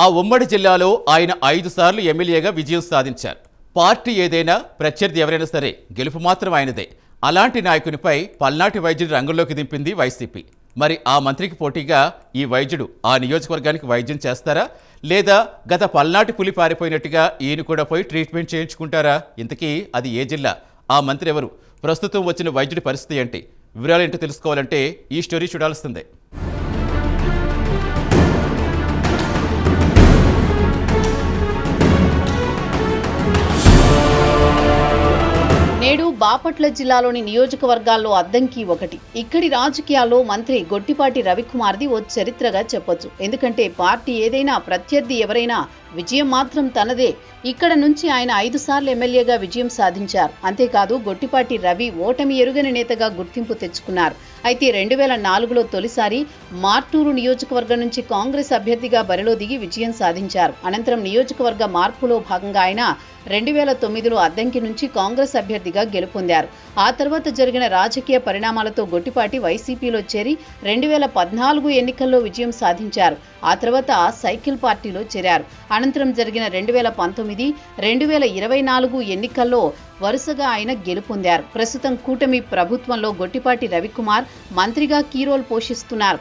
ఆ ఉమ్మడి జిల్లాలో ఆయన 5 సార్లు ఎమ్మెల్యేగా విజయం సాధించారు. పార్టీ ఏదైనా, ప్రత్యర్థి ఎవరైనా సరే గెలుపు మాత్రం ఆయనదే. అలాంటి నాయకునిపై పల్నాటి వైద్యుడు రంగంలోకి దింపింది వైసీపీ. మరి ఆ మంత్రికి పోటీగా ఈ వైద్యుడు ఆ నియోజకవర్గానికి వైద్యం చేస్తారా, లేదా గత పల్నాటి పులి పారిపోయినట్టుగా ఈయన కూడా పోయి ట్రీట్మెంట్ చేయించుకుంటారా? ఇంతకీ అది ఏ జిల్లా, ఆ మంత్రి ఎవరు, ప్రస్తుతం వచ్చిన వైద్యుడి పరిస్థితి ఏంటి? వివరాలేంటో తెలుసుకోవాలంటే ఈ స్టోరీ చూడాల్సిందే. నేడు బాపట్ల జిల్లాలోని నియోజకవర్గాల్లో అద్దంకి ఒకటి. ఇక్కడి రాజకీయాల్లో మంత్రి గొట్టిపాటి రవికుమార్ది ఓ చరిత్రగా చెప్పొచ్చు. ఎందుకంటే పార్టీ ఏదైనా, ప్రత్యర్థి ఎవరైనా విజయం మాత్రం తనదే. ఇక్కడ నుంచి ఆయన 5 సార్లు ఎమ్మెల్యేగా విజయం సాధించారు. అంతేకాదు గొట్టిపాటి రవి ఓటమి ఎరుగని నేతగా గుర్తింపు తెచ్చుకున్నారు. అయితే 2004లో తొలిసారి మార్టూరు నియోజకవర్గం నుంచి కాంగ్రెస్ అభ్యర్థిగా బరిలో దిగి విజయం సాధించారు. అనంతరం నియోజకవర్గ మార్పులో భాగంగా ఆయన 2009లో అద్దంకి నుంచి కాంగ్రెస్ అభ్యర్థిగా గెలుపొందారు. ఆ తర్వాత జరిగిన రాజకీయ పరిణామాలతో గొట్టిపాటి వైసీపీలో చేరి 2014 ఎన్నికల్లో విజయం సాధించారు. ఆ తర్వాత సైకిల్ పార్టీలో చేరారు. అనంతరం జరిగిన 2019, 2024 ఎన్నికల్లో వరుసగా ఆయన గెలుపొందారు. ప్రస్తుతం కూటమి ప్రభుత్వంలో గొట్టిపాటి రవికుమార్ మంత్రిగా కీ రోల్ పోషిస్తున్నారు.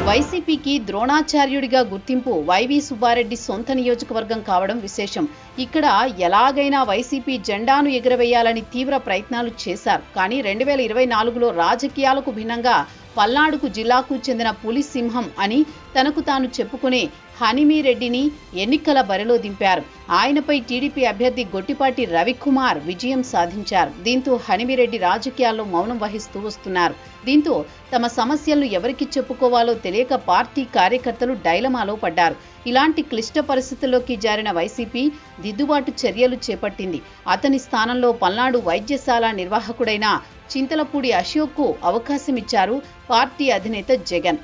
వైసీపీకి ద్రోణాచార్యుడిగా గుర్తింపు వైవి సుబ్బారెడ్డి సొంత నియోజకవర్గం కావడం విశేషం. ఇక్కడ ఎలాగైనా వైసీపీ జెండాను ఎగురవేయాలని తీవ్ర ప్రయత్నాలు చేశారు. కానీ 2024లో రాజకీయాలకు భిన్నంగా పల్నాడుకు జిల్లాకు చెందిన పులి సింహం అని తనకు తాను చెప్పుకునే హనిమిరెడ్డిని ఎన్నికల బరిలో దింపారు. ఆయనపై టీడీపీ అభ్యర్థి గొట్టిపాటి రవికుమార్ విజయం సాధించారు. దీంతో హనిమిరెడ్డి రాజకీయాల్లో మౌనం వహిస్తూ వస్తున్నారు. దీంతో తమ సమస్యలను ఎవరికి చెప్పుకోవాలో తెలియక పార్టీ కార్యకర్తలు డైలమాలో పడ్డారు. ఇలాంటి క్లిష్ట పరిస్థితుల్లోకి జారిన వైసీపీ దిద్దుబాటు చర్యలు చేపట్టింది. అతని స్థానంలో పల్నాడు వైద్యశాల నిర్వాహకుడైన చింతలపూడి అశోక్కు అవకాశం ఇచ్చారు పార్టీ అధినేత జగన్.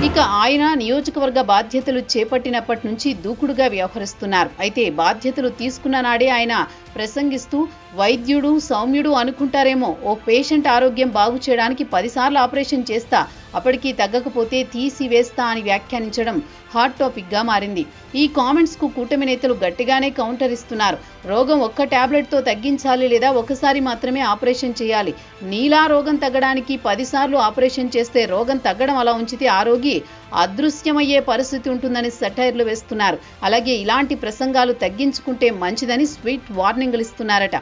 ఇక ఆయన నియోజకవర్గ బాధ్యతలు చేపట్టినప్పటి నుంచి దూకుడుగా వ్యవహరిస్తున్నారు. అయితే బాధ్యతలు తీసుకున్న నాడే ఆయన ప్రసంగిస్తూ వైద్యుడు సౌమ్యుడు అనుకుంటారేమో, ఓ పేషెంట్ ఆరోగ్యం బాగు చేయడానికి 10 సార్లు ఆపరేషన్ చేస్తా, అప్పటికీ తగ్గకపోతే తీసివేస్తా అని వ్యాఖ్యానించడం హాట్ టాపిక్ గా మారింది. ఈ కామెంట్స్ కు కూటమి నేతలు గట్టిగానే కౌంటర్ ఇస్తున్నారు. రోగం ఒక్క టాబ్లెట్ తో తగ్గించాలి, లేదా ఒకసారి మాత్రమే ఆపరేషన్ చేయాలి. నీలా రోగం తగ్గడానికి 10 సార్లు ఆపరేషన్ చేస్తే రోగం తగ్గడం అలా ఉంచితే ఆ రోగి అదృశ్యమయ్యే పరిస్థితి ఉంటుందని సెటైర్లు వేస్తున్నారు. అలాగే ఇలాంటి ప్రసంగాలు తగ్గించుకుంటే మంచిదని స్వీట్ వార్నింగ్లు ఇస్తున్నారట.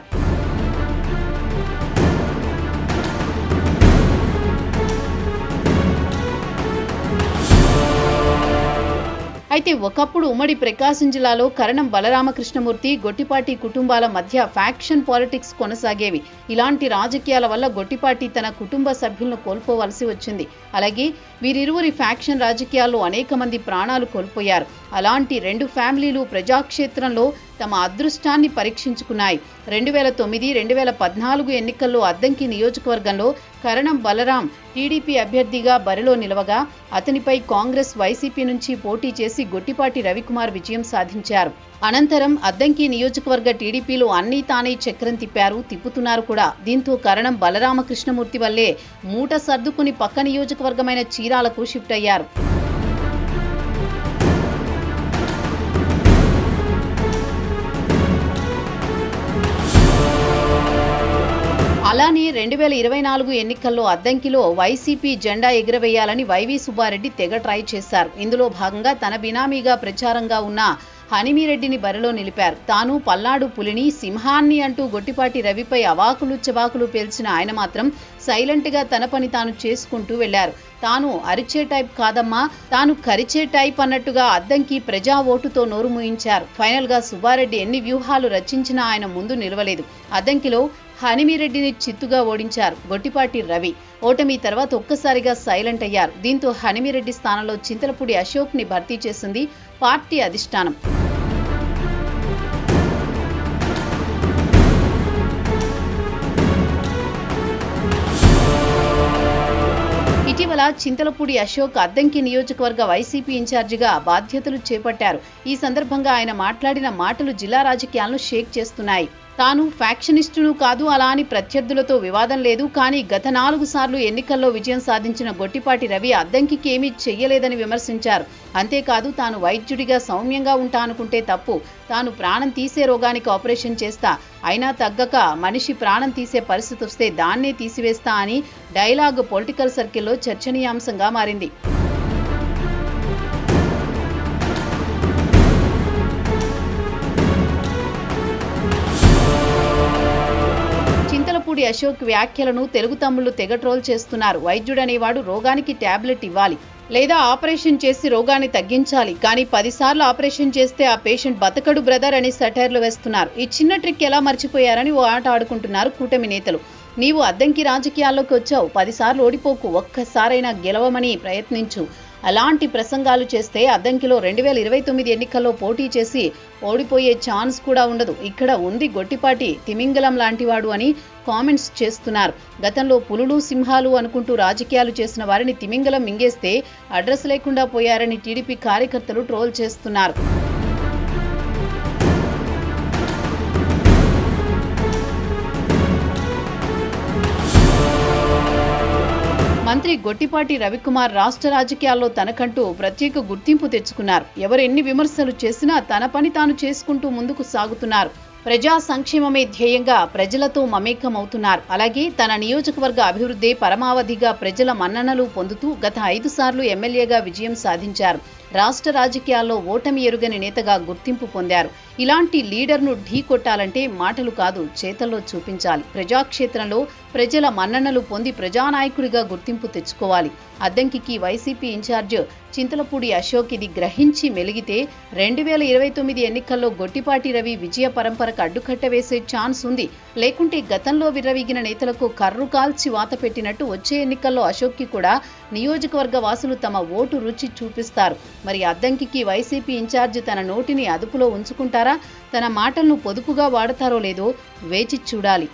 అయితే ఒకప్పుడు ఉమ్మడి ప్రకాశం జిల్లాలో కరణం బలరామకృష్ణమూర్తి, గొట్టిపాటి కుటుంబాల మధ్య ఫ్యాక్షన్ పాలిటిక్స్ కొనసాగేవి. ఇలాంటి రాజకీయాల వల్ల గొట్టిపాటి తన కుటుంబ సభ్యులను కోల్పోవలసి వచ్చింది. అలాగే వీరిరువురి ఫ్యాక్షన్ రాజకీయాల్లో అనేక మంది ప్రాణాలు కోల్పోయారు. అలాంటి 2 ఫ్యామిలీలు ప్రజాక్షేత్రంలో తమ అదృష్టాన్ని పరీక్షించుకున్నాయి. 2009, 2014 ఎన్నికల్లో అద్దంకి నియోజకవర్గంలో కరణం బలరాం టీడీపీ అభ్యర్థిగా బరిలో నిలవగా అతనిపై కాంగ్రెస్, వైసీపీ నుంచి పోటీ చేసి గొట్టిపాటి రవికుమార్ విజయం సాధించారు. అనంతరం అద్దంకి నియోజకవర్గ టీడీపీలో అన్నీ తానే చక్రం తిప్పుతున్నారు కూడా. దీంతో కరణం బలరామకృష్ణమూర్తి వల్లే మూట సర్దుకుని పక్క నియోజకవర్గమైన చీరాలకు షిఫ్ట్ అయ్యారు. అలానే 2024 ఎన్నికల్లో అద్దంకిలో వైసీపీ జెండా ఎగురవేయాలని వైవి సుబ్బారెడ్డి తెగ ట్రై చేశారు. ఇందులో భాగంగా తన బినామీగా ప్రచారంగా ఉన్న హనిమిరెడ్డిని బరిలో నిలిపారు. తాను పల్నాడు పులిని, సింహాన్ని అంటూ గొట్టిపాటి రవిపై అవాకులు చవాకులు పేల్చిన ఆయన మాత్రం సైలెంట్ గా తన పని తాను చేసుకుంటూ వెళ్లారు. తాను అరిచే టైప్ కాదమ్మా, తాను కరిచే టైప్ అన్నట్టుగా అద్దంకి ప్రజా ఓటుతో నోరు మూయించారు. ఫైనల్ గా సుబ్బారెడ్డి ఎన్ని వ్యూహాలు రచించినా ఆయన ముందు నిలవలేదు. అద్దంకిలో హనిమిరెడ్డిని చిత్తుగా ఓడించారు గొట్టిపాటి రవి. ఓటమి తర్వాత ఒక్కసారిగా సైలెంట్ అయ్యారు. దీంతో హనిమిరెడ్డి స్థానంలో చింతలపూడి అశోక్ ని భర్తీ చేసింది పార్టీ అధిష్టానం. ఇటీవల ఇటీవల చింతలపూడి అశోక్ అద్దంకి నియోజకవర్గ వైసీపీ ఇన్ఛార్జిగా బాధ్యతలు చేపట్టారు. ఈ సందర్భంగా ఆయన మాట్లాడిన మాటలు జిల్లా రాజకీయాలను షేక్ చేస్తున్నాయి. తాను ఫ్యాక్షనిస్టును కాదు, అలా అని ప్రత్యర్థులతో వివాదం లేదు. కానీ గత 4 సార్లు ఎన్నికల్లో విజయం సాధించిన గొట్టిపాటి రవి అద్దంకికి ఏమీ చెయ్యలేదని విమర్శించారు. అంతేకాదు, తాను వైద్యుడిగా సౌమ్యంగా ఉంటా అనుకుంటే తప్పు. తాను ప్రాణం తీసే రోగానికి ఆపరేషన్ చేస్తా, అయినా తగ్గక మనిషి ప్రాణం తీసే పరిస్థితి వస్తే దాన్నే తీసివేస్తా అని డైలాగ్ పొలిటికల్ సర్కిల్లో చర్చనీయాంశంగా మారింది. చింతలపూడి అశోక్ వ్యాఖ్యలను తెలుగు తమ్ముళ్లు తెగ ట్రోల్ చేస్తున్నారు. వైద్యుడనేవాడు రోగానికి టాబ్లెట్ ఇవ్వాలి, లేదా ఆపరేషన్ చేసి రోగాన్ని తగ్గించాలి. కానీ 10 సార్లు ఆపరేషన్ చేస్తే ఆ పేషెంట్ బతకడు బ్రదర్ అని సెటైర్లు వేస్తున్నారు. ఈ చిన్న ట్రిక్ ఎలా మర్చిపోయారని ఓ ఆట ఆడుకుంటున్నారు కూటమి నేతలు. నీవు అద్దంకి రాజకీయాల్లోకి వచ్చావు, 10 సార్లు ఓడిపోకు, ఒక్కసారైనా గెలవమని ప్రయత్నించు. అలాంటి ప్రసంగాలు చేస్తే అద్దంకిలో 2029 ఎన్నికల్లో పోటీ చేసి ఓడిపోయే ఛాన్స్ కూడా ఉండదు. ఇక్కడ ఉంది గొట్టిపాటి తిమింగలం లాంటివాడు అని కామెంట్స్ చేస్తున్నారు. గతంలో పులులు సింహాలు అనుకుంటూ రాజకీయాలు చేసిన వారిని తిమింగలం మింగేస్తే అడ్రస్ లేకుండా పోయారని టీడీపీ కార్యకర్తలు ట్రోల్ చేస్తున్నారు. మంత్రి గొట్టిపాటి రవికుమార్ రాష్ట్ర రాజకీయాల్లో తనకంటూ ప్రత్యేక గుర్తింపు తెచ్చుకున్నారు. ఎవరు ఎన్ని విమర్శలు చేసినా తన పని తాను చేసుకుంటూ ముందుకు సాగుతున్నారు. ప్రజా సంక్షేమమే ధ్యేయంగా ప్రజలతో మమేకమవుతున్నారు. అలాగే తన నియోజకవర్గ అభివృద్ధి పరమావధిగా ప్రజల మన్ననలు పొందుతూ గత 5 సార్లు ఎమ్మెల్యేగా విజయం సాధించారు. రాష్ట్ర రాజకీయాల్లో ఓటమి ఎరుగని నేతగా గుర్తింపు పొందారు. ఇలాంటి లీడర్ను ఢీ కొట్టాలంటే మాటలు కాదు, చేతల్లో చూపించాలి. ప్రజాక్షేత్రంలో ప్రజల మన్ననలు పొంది ప్రజానాయకుడిగా గుర్తింపు తెచ్చుకోవాలి. అద్దంకికి వైసీపీ ఇన్ఛార్జ్ చింతలపూడి అశోక్ ఇది గ్రహించి మెలిగితే 2029 ఎన్నికల్లో గొట్టిపాటి రవి విజయ పరంపరకు అడ్డుకట్ట వేసే ఛాన్స్ ఉంది. లేకుంటే గతంలో విర్రవీగిన నేతలకు కర్రు కాల్చి వాత పెట్టినట్టు వచ్చే ఎన్నికల్లో అశోక్కి కూడా నియోజకవర్గ వాసులు తమ ఓటు రుచి చూపిస్తారు. మరి అద్దంకికి వైసీపీ ఇన్ఛార్జ్ తన నోటిని అదుపులో ఉంచుకుంటారా? తన మాటలను పొదుపుగా వాడతారో లేదో వేచి చూడాలి.